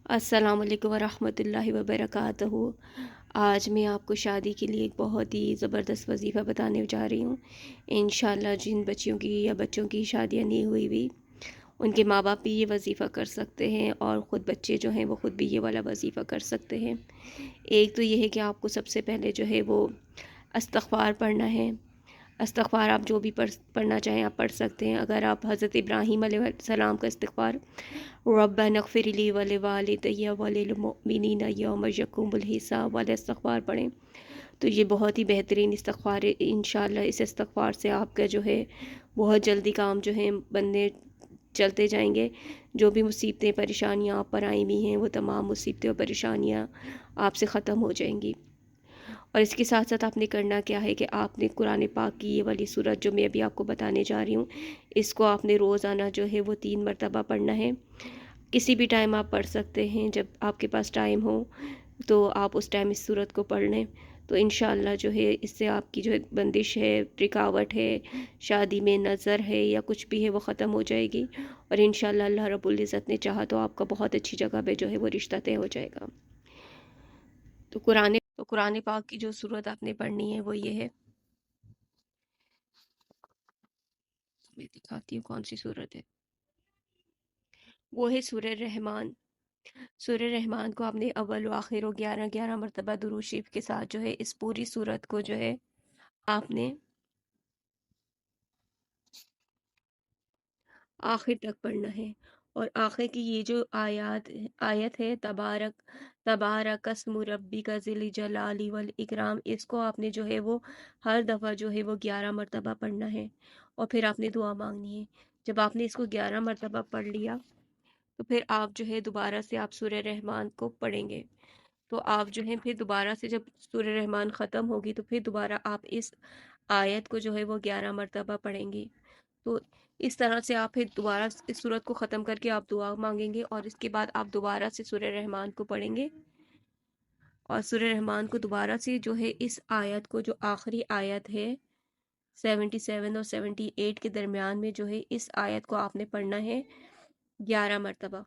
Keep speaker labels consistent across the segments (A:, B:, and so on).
A: अस्सलाम वालेकुम वरहमतुल्लाहि वबरकातुहू। आज मैं आपको शादी के लिए एक बहुत ही ज़बरदस्त वजीफ़ा बताने जा रही हूँ। इंशाअल्लाह जिन बच्चियों की या बच्चों की शादियाँ नहीं हुई भी, उनके माँ बाप भी ये वजीफ़ा कर सकते हैं और ख़ुद बच्चे जो हैं वो ख़ुद भी ये वाला वजीफ़ा कर सकते हैं। एक तो ये है कि आपको सबसे पहले जो है वो इस्तिग़फ़ार पढ़ना है। इस्तिग़फ़ार आप जो भी पढ़ना चाहें आप पढ़ सकते हैं। अगर आप हज़रत इब्राहीम अलैहिस्सलाम का इस्तिग़फ़ार रब्बना इग़फ़िरली व लिवालिदैया व लिलमुमिनीना यौम यक़ूमुल हिसाब वाला इस्तिग़फ़ार पढ़ें तो ये बहुत ही बेहतरीन इस्तिग़फ़ार है। इंशाअल्लाह इस इस्तिग़फ़ार से आपका जो है बहुत जल्दी काम जो है बनने चलते जाएंगे। जो भी मुसीबतें परेशानियाँ आप पर आई हुई हैं वो तमाम मुसीबतें और परेशानियाँ आपसे ख़त्म हो जाएंगी। और इसके साथ साथ आपने करना क्या है कि आपने कुरान पाक की ये वाली सूरत जो मैं अभी आपको बताने जा रही हूँ, इसको आपने रोज़ाना जो है वो 3 मरतबा पढ़ना है। किसी भी टाइम आप पढ़ सकते हैं, जब आपके पास टाइम हो तो आप उस टाइम इस सूरत को पढ़ लें। तो इंशाअल्लाह जो है इससे आपकी जो बंदिश है, रुकावट है, शादी में नज़र है या कुछ भी है वो ख़त्म हो जाएगी। और इंशाअल्लाह अल्लाह रब्बुल इज़्ज़त ने चाहा तो आपका बहुत अच्छी जगह पे जो है वो रिश्ता तय हो जाएगा। तो कुरान पाक की जो सूरत आपने पढ़नी है वो ये है। मैं दिखाती हूँ कौन सी सूरत है। वो है सूरह रहमान। सूरह रहमान को आपने अव्वल व आखिर व 11-11 मरतबा दुरूद शरीफ के साथ जो है इस पूरी सूरत को जो है आपने आखिर तक पढ़ना है। और आखिर की ये जो आयत है, तबारकस्मु रब्बिका ज़िल जलाली वल इकराम, इसको आपने जो है वो हर दफ़ा जो है वो 11 मरतबा पढ़ना है और फिर आपने दुआ मांगनी है। जब आपने इसको 11 मरतबा पढ़ लिया तो फिर आप जो है दोबारा से आप सूरह रहमान को पढ़ेंगे। तो आप जो है फिर दोबारा से जब सूरह रहमान ख़त्म होगी तो फिर दोबारा आप इस आयत को जो है वो 11 मरतबा पढ़ेंगे। तो इस तरह से आप फिर दोबारा इस सूरत को ख़त्म करके आप दुआ मांगेंगे और इसके बाद आप दोबारा से सूरह रहमान को पढ़ेंगे। और सूरह रहमान को दोबारा से जो है इस आयत को, जो आखिरी आयत है 77 और 78 के दरमियान में, जो है इस आयत को आपने पढ़ना है 11 मरतबा।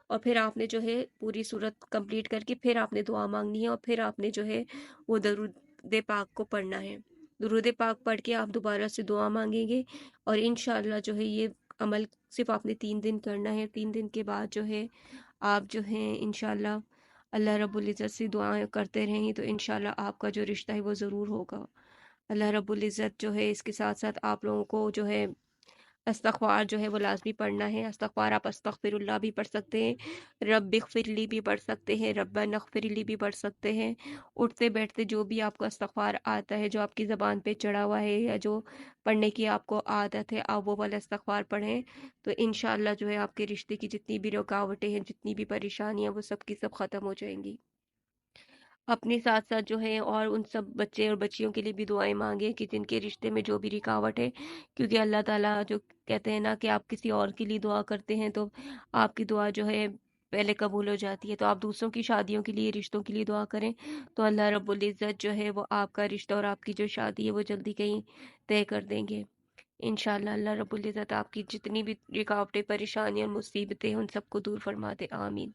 A: और फिर आपने जो है पूरी सूरत कंप्लीट करके फिर आपने दुआ मांगनी है और फिर आपने जो है वो दरूद पाक को पढ़ना है। दरूद पाक पढ़ के आप दोबारा से दुआ मांगेंगे और इंशाअल्लाह जो है ये अमल सिर्फ आपने 3 दिन करना है। 3 दिन के बाद जो है आप जो है इंशाअल्लाह अल्लाह रब्बुल इज़्ज़त से दुआएं करते रहेंगे तो इंशाअल्लाह आपका जो रिश्ता है वो ज़रूर होगा। अल्लाह रब्बुल इज़्ज़त जो है इसके साथ साथ आप लोगों को जो है इस्तग़फ़ार जो है वो लाज़मी पढ़ना है। इस्तग़फ़ार आप अस्तग़फ़िरुल्लाह भी पढ़ सकते हैं, रब्बिग़फ़िरली भी पढ़ सकते हैं, रब्बनाग़फ़िरली भी पढ़ सकते हैं। उठते बैठते जो भी आपको इस्तग़फ़ार आता है, जो आपकी ज़बान पे चढ़ा हुआ है या जो पढ़ने की आपको आदत है, आप वो वाला इस्तग़फ़ार पढ़ें। तो इंशाअल्लाह जो है आपके रिश्ते की जितनी भी रुकावटें हैं, जितनी भी परेशानियाँ, वो सब की सब ख़त्म हो जाएंगी। अपने साथ साथ जो है और उन सब बच्चे और बच्चियों के लिए भी दुआएं मांगे कि जिनके रिश्ते में जो भी रुकावट है, क्योंकि अल्लाह ताला जो कहते हैं ना कि आप किसी और के लिए दुआ करते हैं तो आपकी दुआ जो है पहले कबूल हो जाती है। तो आप दूसरों की शादियों के लिए, रिश्तों के लिए दुआ करें तो अल्लाह रब्बुल इज़्ज़त जो है वो आपका रिश्ता और आपकी जो शादी है वो जल्दी कहीं तय कर देंगे। इंशाअल्लाह अल्लाह रब्बुल इज़्ज़त आपकी जितनी भी रुकावटें, परेशानियां, मुसीबतें, उन सबको दूर फरमा दे। आमीन।